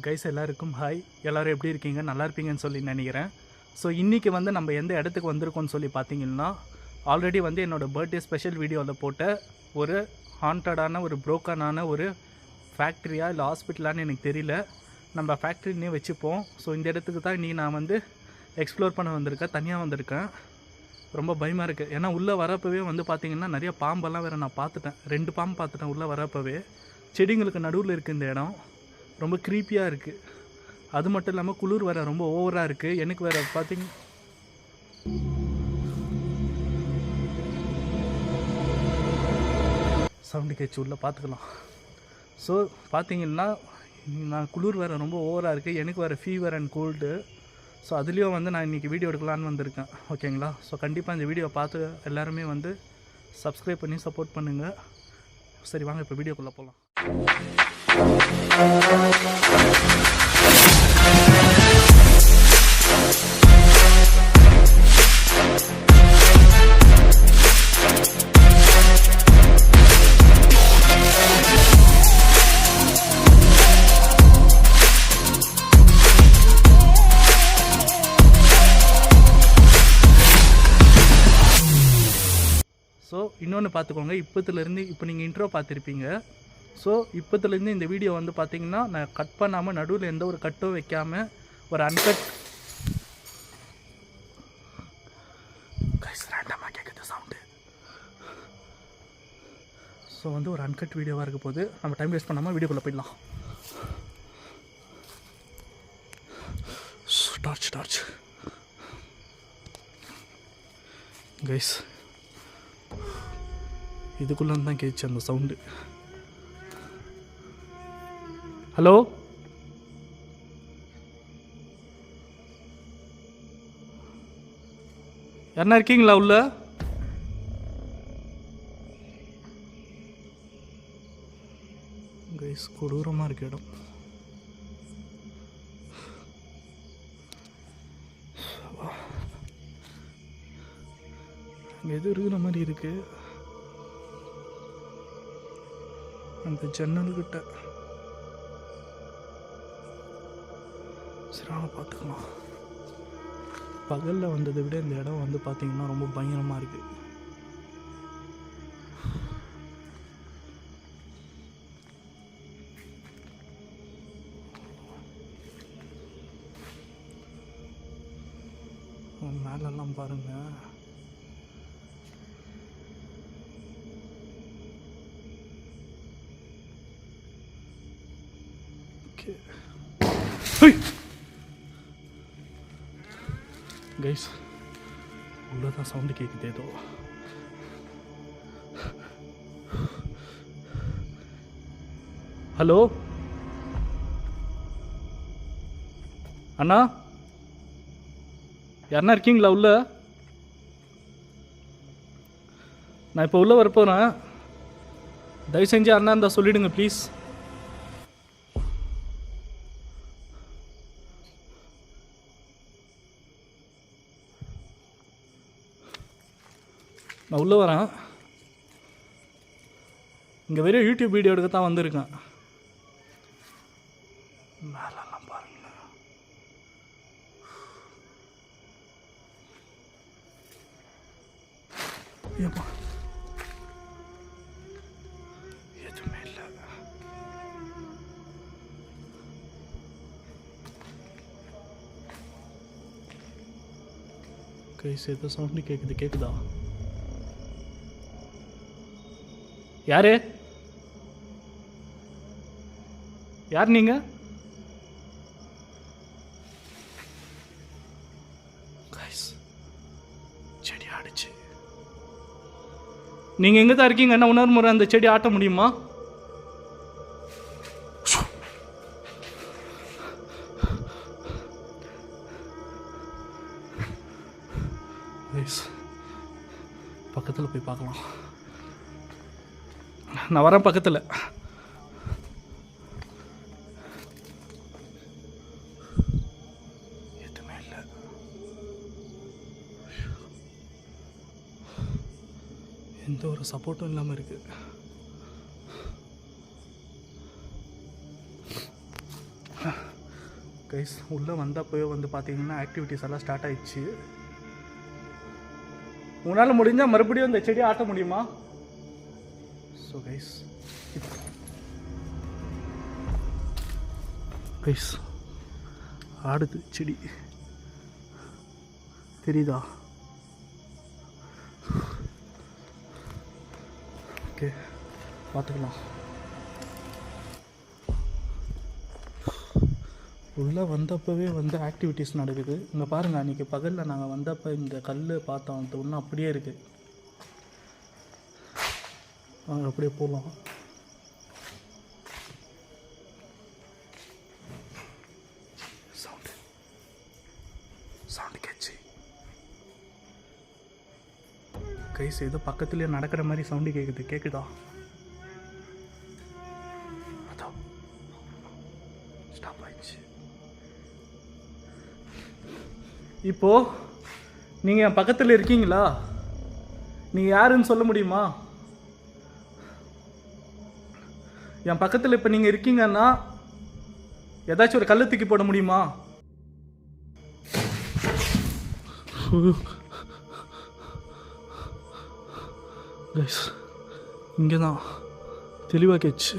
Guys எல்லாருக்கும் hi. எல்லோரும் எப்படி இருக்கீங்க? நல்லா இருப்பீங்கன்னு சொல்லி நினைக்கிறேன். ஸோ இன்றைக்கி வந்து நம்ம எந்த இடத்துக்கு வந்திருக்கோம்னு சொல்லி பார்த்தீங்கன்னா, ஆல்ரெடி வந்து என்னோடய பர்த்டே ஸ்பெஷல் வீடியோவில் போட்ட ஒரு ஹாண்டடான ஒரு ப்ரோக்கனான ஒரு ஃபேக்ட்ரியா இல்லை ஹாஸ்பிட்டலான்னு எனக்கு தெரியல, நம்ம ஃபேக்ட்ரின்னே வச்சுப்போம். ஸோ இந்த இடத்துக்கு தான் இன்றைக்கி நான் வந்து எக்ஸ்ப்ளோர் பண்ண வந்திருக்கேன். தனியாக வந்திருக்கேன். ரொம்ப பயமாக இருக்குது. ஏன்னா உள்ளே வரப்பவே வந்து பார்த்திங்கன்னா நிறைய பாம்பெல்லாம் வேறு நான் பார்த்துட்டேன். 2 பாம்பு பார்த்துட்டேன் உள்ளே வரப்பவே. செடிங்களுக்கு நடுவில் இருக்குது இந்த இடம். ரொம்ப க்ரீப்பியாக இருக்குது. அது மட்டும் இல்லாமல் குளிர் வேறு ரொம்ப ஓவராக இருக்குது. எனக்கு வேறு பார்த்திங்க சவுண்டு கேட்சி உள்ளே பார்த்துக்கலாம். ஸோ பார்த்திங்கன்னா நான் குளிர் வேறு ரொம்ப ஓவராக இருக்குது. எனக்கு வேறு ஃபீவர் அண்ட் கோல்டு. ஸோ அதுலேயும் வந்து நான் இன்றைக்கி வீடியோ எடுக்கலான்னு வந்திருக்கேன். ஓகேங்களா? ஸோ கண்டிப்பாக இந்த வீடியோ பார்த்து எல்லாருமே வந்து சப்ஸ்கிரைப் பண்ணி சப்போர்ட் பண்ணுங்கள். சரி வாங்க இப்போ வீடியோக்குள்ளே போகலாம். ஸோ இன்னொன்று பார்த்துக்கோங்க, இப்போத்துலேருந்து இப்போ நீங்கள் இன்ட்ரோ பார்த்துருப்பீங்க. ஸோ இப்போத்துலேருந்து இந்த வீடியோ வந்து பார்த்திங்கன்னா நான் கட் பண்ணாமல் நடுவில் எந்த ஒரு கட்டும் வைக்காமல் ஒரு அன்கட் ரேண்டமாக கேட்குது சவுண்டு. ஸோ வந்து ஒரு அன்கட் வீடியோவாக இருக்க போது நம்ம டைம் வேஸ்ட் பண்ணாமல் வீடியோக்குள்ளே போயிடலாம். டார்ச் கைஸ், இதுக்குள்ளே தான் கேட்ச்சு அந்த சவுண்டு. ஹலோ, யாருன்னா இருக்கீங்களா உள்ள? கைஸ் கொடூரமாக இருக்கு இடம். அங்கே எது இருக்கிற மாதிரி இருக்கு அந்த ஜன்னல்கிட்ட. சரி வாங்க பார்த்துக்கலாம். பகலில் வந்ததை விட இந்த இடம் வந்து பார்த்திங்கன்னா ரொம்ப பயங்கரமாக இருக்குது. மேலெல்லாம் பாருங்கள். கைஸ் உள்ளதான் சவுண்டு கேட்குது ஏதோ. ஹலோ அண்ணா, யாருன்னா இருக்கீங்களா உள்ள? நான் இப்போ உள்ளே வரப்போகிறேன். தயவு செஞ்சு யாருன்னா இருந்தால் சொல்லிவிடுங்க ப்ளீஸ். நான் உள்ளே வரேன். இங்கே வெறும் யூடியூப் வீடியோ எடுக்க தான் வந்திருக்கேன். மேலெல்லாம் பாருங்க. ஏப்பா எதுவுமே இல்லை. கைஸ் ஏதோ சவுண்டு கேட்குதா? யாரு யார் நீங்க? செடி ஆடிச்சு. நீங்க எங்க தான் இருக்கீங்க? என்ன உணர்வு முறை அந்த செடி ஆட்ட முடியுமா? பக்கத்தில் போய் பார்க்கலாம். நான் வரேன் பக்கத்தில். எதுவுமே இல்லை. எந்த ஒரு சப்போர்ட்டும் இல்லாமல் இருக்குது. கைஸ் உள்ளே வந்தப்போயே வந்து பார்த்தீங்கன்னா ஆக்டிவிட்டீஸ் எல்லாம் ஸ்டார்ட் ஆயிடுச்சு. உன்னால் முடிஞ்சால் மறுபடியும் இந்த செடியை ஆட்ட முடியுமா? ஸோ கைஸ் கைஸ் ஆடுது செடி, தெரியுதா? ஓகே பார்த்துக்கலாம். உள்ளே வந்தப்போவே வந்து ஆக்டிவிட்டீஸ் நடக்குது. இங்கே பாருங்கள், அன்றைக்கி பகலில் நாங்கள் வந்தப்போ இந்த கல் பார்த்தோம், அது ஒன்றும் அப்படியே இருக்குது. அப்படியே போகலாம். சவுண்டு கேட்சி கைஸ், ஏதோ பக்கத்துலேயே நடக்கிற மாதிரி சவுண்டு கேட்குதா? அதான் ஸ்டாப் ஆயிடுச்சு. இப்போ நீங்கள் என் பக்கத்தில் இருக்கீங்களா? நீங்கள் யாருன்னு சொல்ல முடியுமா? என் பக்கத்தில் இப்போ நீங்கள் இருக்கீங்கன்னா ஏதாச்சும் ஒரு கல்லை தூக்கி போட முடியுமா? கைஸ் இங்கே தான் தெளிவாக கேட்ச்சு.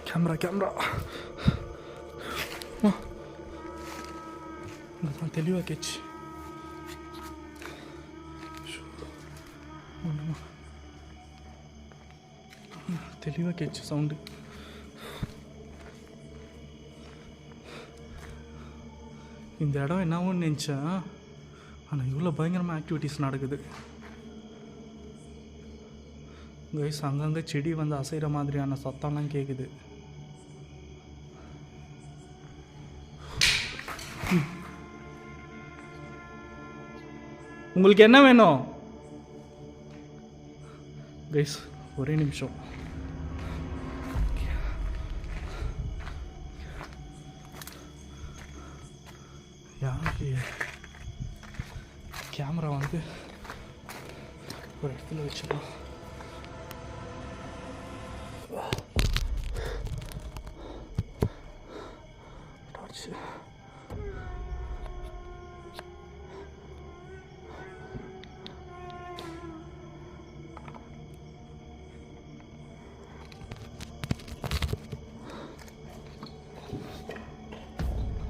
கேமரா இங்கே தான் தெளிவாக கேட்ச்சு. தெளிவாக கேட்ச்சு சவுண்டு. இந்த இடம் என்னவும் நினச்சேன், ஆனால் இவ்வளோ பயங்கரமாக ஆக்டிவிட்டீஸ் நடக்குது கைஸ். அங்கங்கே செடி வந்து அசைகிற மாதிரியான சத்தம்லாம் கேட்குது. உங்களுக்கு என்ன வேணும் கைஸ்? ஒரே நிமிஷம். யாருக்கு கேமரா வந்து ஒரு இடத்துல வச்சுக்கலாம். டார்ச்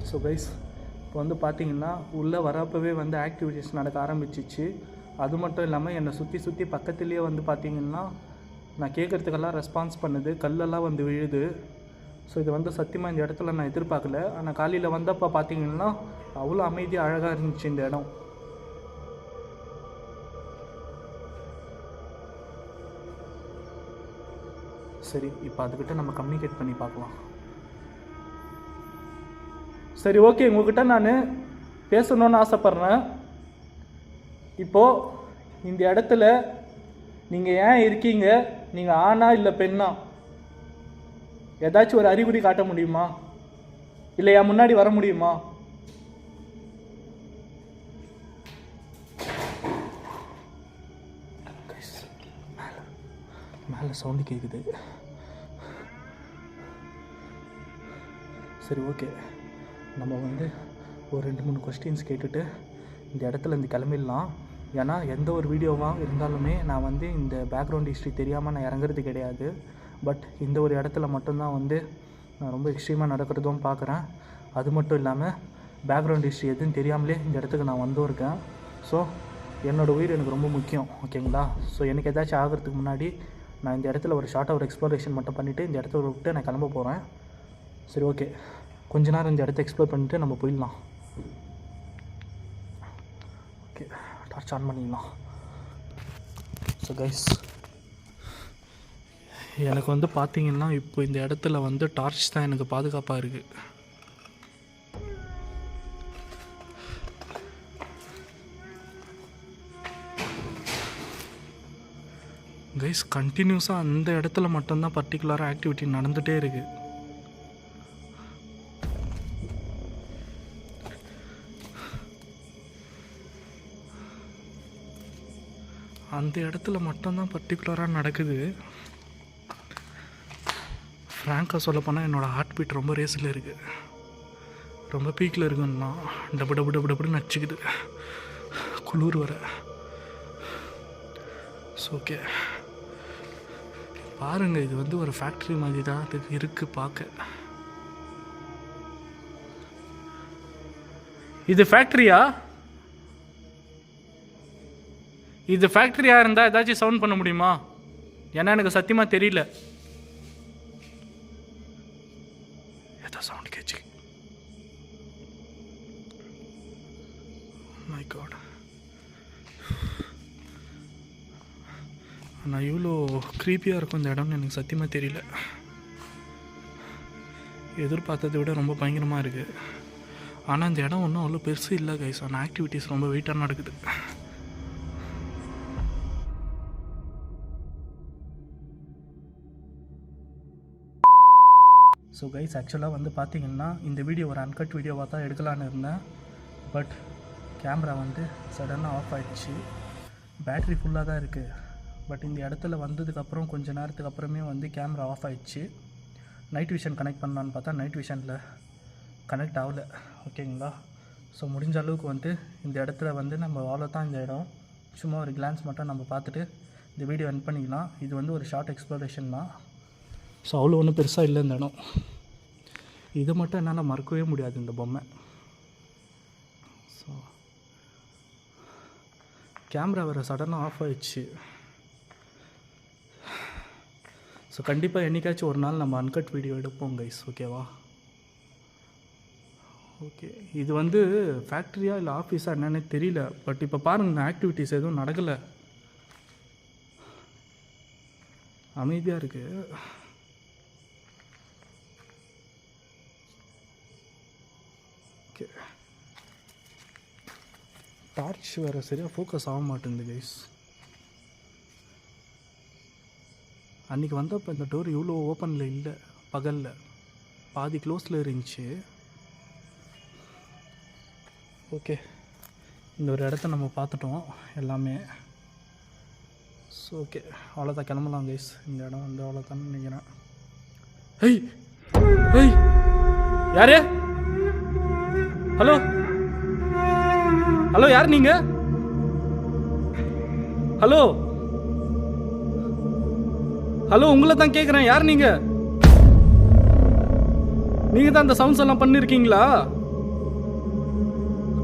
ஸோ கைஸ், இப்போ வந்து பார்த்தீங்கன்னா உள்ளே வரப்பவே வந்து ஆக்டிவிட்டீஸ் நடக்க ஆரம்பிச்சிச்சு. அது மட்டும் இல்லாமல் என்னை சுற்றி பக்கத்துலேயே வந்து பார்த்திங்கன்னா நான் கேட்குறதுக்கெல்லாம் ரெஸ்பான்ஸ் பண்ணுது, கல்லெல்லாம் வந்து விழுது. ஸோ இது வந்து சத்தியமாக இந்த இடத்துல நான் எதிர்பார்க்கல. ஆனால் காலையில் வந்தப்போ பார்த்திங்கன்னா அவ்வளோ அமைதியாக அழகாக இருந்துச்சு இந்த இடம். சரி, இப்போ அதுக்கிட்ட நம்ம கம்யூனிகேட் பண்ணி பார்க்கலாம். சரி, ஓகே, உங்கள்கிட்ட நான் பேசணுன்னு ஆசைப்பட்றேன். இப்போது இந்த இடத்துல நீங்கள் ஏன் இருக்கீங்க? நீங்கள் ஆணா இல்லை பெண்ணா? ஏதாச்சும் ஒரு அறிகுறி காட்ட முடியுமா? இல்லை என் முன்னாடி வர முடியுமா? மேலே சவுண்டு கேட்குது. சரி, ஓகே, நம்ம வந்து ஒரு 2-3 கொஸ்டின்ஸ் கேட்டுட்டு இந்த இடத்துல இருந்து கிளம்பிடலாம். ஏன்னா எந்த ஒரு வீடியோவாக இருந்தாலுமே நான் வந்து இந்த பேக்ரவுண்ட் ஹிஸ்ட்ரி தெரியாமல் நான் இறங்குறது கிடையாது. பட் இந்த ஒரு இடத்துல மட்டும்தான் வந்து நான் ரொம்ப எக்ஸ்ட்ரீமாக நடக்கிறதும் பார்க்குறேன். அது மட்டும் இல்லாமல் பேக்ரவுண்ட் ஹிஸ்ட்ரி எதுவும் தெரியாமலே இந்த இடத்துக்கு நான் வந்தும் இருக்கேன். ஸோ என்னோடய உயிர் எனக்கு ரொம்ப முக்கியம், ஓகேங்களா? ஸோ எனக்கு ஏதாச்சும் ஆகிறதுக்கு முன்னாடி நான் இந்த இடத்துல ஒரு ஷார்ட்டாக ஒரு எக்ஸ்ப்ளோரேஷன் மட்டும் பண்ணிவிட்டு இந்த இடத்த விட்டு நான் கிளம்ப போகிறேன். சரி, ஓகே, கொஞ்ச நேரம் இந்த இடத்த எக்ஸ்ப்ளோர் பண்ணிவிட்டு நம்ம போயிடலாம். ஓகே, டார்ச் ஆன் பண்ணிடலாம். ஸோ கைஸ், எனக்கு வந்து பார்த்தீங்கன்னா இப்போ இந்த இடத்துல வந்து டார்ச் தான் எனக்கு பாதுகாப்பாக இருக்குது. கைஸ், கண்டினியூஸாக அந்த இடத்துல மட்டும்தான் பர்டிகுலராக ஆக்டிவிட்டி நடந்துகிட்டே இருக்குது. அந்த இடத்துல மட்டும்தான் பர்டிகுலராக நடக்குது. ஃப்ராங்காக சொல்லப்போனால் என்னோடய ஹார்ட் பீட் ரொம்ப ரேஸில் இருக்குது. ரொம்ப பீக்கில் இருக்குன்னா டப்பு டப்பு டப்பு டப்புன்னு நச்சுக்குது, குளிர் வர. ஸோ ஓகே பாருங்கள், இது வந்து ஒரு ஃபேக்ட்ரி மாதிரி தான் அதுக்கு இருக்குது பார்க்க. இது ஃபேக்ட்ரியா? இது ஃபேக்ட்ரியாக இருந்தால் ஏதாச்சும் சவுண்ட் பண்ண முடியுமா? ஏன்னா எனக்கு சத்தியமாக தெரியல. ஏதோ சவுண்ட் கேச்சு. மை காட், ஆனால் இவ்வளோ க்ரீப்பியாக இருக்கும் இந்த இடம்னு எனக்கு சத்தியமாக தெரியல. எதிர்பார்த்ததை விட ரொம்ப பயங்கரமாக இருக்குது. ஆனால் இந்த இடம் ஒன்றும் அவ்வளோ பெருசு இல்லை கைஸ். ஆனால் ஆக்டிவிட்டீஸ் ரொம்ப வெயிட்டாக நடக்குது. ஸோ கைஸ், ஆக்சுவலாக வந்து பார்த்திங்கன்னா இந்த வீடியோ ஒரு அன்கட் வீடியோவாக தான் எடுக்கலான்னு இருந்தேன். பட் கேமரா வந்து சடனாக ஆஃப் ஆகிடுச்சு. பேட்ரி ஃபுல்லாக தான் இருக்குது. பட் இந்த இடத்துல வந்ததுக்கப்புறம் கொஞ்சம் நேரத்துக்கு அப்புறமே வந்து கேமரா ஆஃப் ஆகிடுச்சு. நைட் விஷன் கனெக்ட் பண்ணலான்னு பார்த்தா நைட் விஷனில் கனெக்ட் ஆகலை. ஓகேங்களா? ஸோ முடிஞ்ச அளவுக்கு வந்து இந்த இடத்துல வந்து நம்ம அவ்வளோ தான் இந்த இடம். சும்மா ஒரு கிளான்ஸ் மட்டும் நம்ம பார்த்துட்டு இந்த வீடியோ எண்ட் பண்ணிக்கலாம். இது வந்து ஒரு ஷார்ட் எக்ஸ்ப்ளோரேஷன் தான். ஸோ அவ்வளோ ஒன்றும் பெருசாக இல்லை இந்த இடம். இதை மட்டும் என்னால் மறக்கவே முடியாது, இந்த பொம்மை. ஸோ கேமரா வேறு சடனாக ஆஃப் ஆகிடுச்சு. ஸோ கண்டிப்பாக என்றைக்காச்சும் ஒரு நாள் நம்ம அன்கட் வீடியோ எடுப்போம் கைஸ், ஓகேவா? ஓகே, இது வந்து ஃபேக்ட்ரியா இல்லை ஆஃபீஸா என்னன்னே தெரியல. பட் இப்போ பாருங்கள், ஆக்டிவிட்டீஸ் எதுவும் நடக்கலை, அமைதியாக இருக்குது. ஓகே, டார்ச் வேறு சரியாக ஃபோக்கஸ் ஆக மாட்டேங்குது கைஸ். அன்றைக்கி வந்தப்போ இந்த டோர் இவ்வளோ ஓப்பனில் இல்லை, பகலில் பாதி க்ளோஸில் இருந்துச்சு. ஓகே, இந்த ஒரு இடத்த நம்ம பார்த்துட்டோம் எல்லாமே. ஸோ ஓகே, அவ்வளோதான், கிளம்பலாம் கைஸ். இந்த இடம் வந்து அவ்வளோதான் நினைக்கிறேன். ஹெய் ஹெய், யாரு? ஹலோ ஹலோ, யார் நீங்கள்? ஹலோ ஹலோ, உங்களை தான் கேட்குறேன், யார் நீங்கள்? நீங்கள் தான் அந்த சவுண்ட்ஸ் எல்லாம் பண்ணியிருக்கீங்களா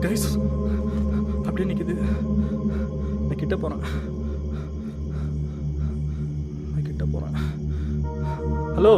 கைஸ்? அப்படியே நிற்கிது. நான் கிட்ட போகிறேன். ஹலோ,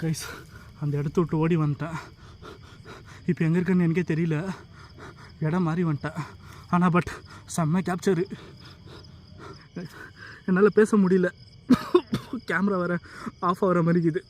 கைஸ், அந்த இடத்த விட்டு ஓடி வந்துட்டேன். இப்போ எங்கே இருக்குன்னு எனக்கே தெரியல. இடம் மாறி வந்துட்டேன். ஆனால் பட் செம்ம கேப்சரு. என்னால் பேச முடியல. கேமரா வேறு ஆஃப் ஆகிற மாதிரி இருக்குது.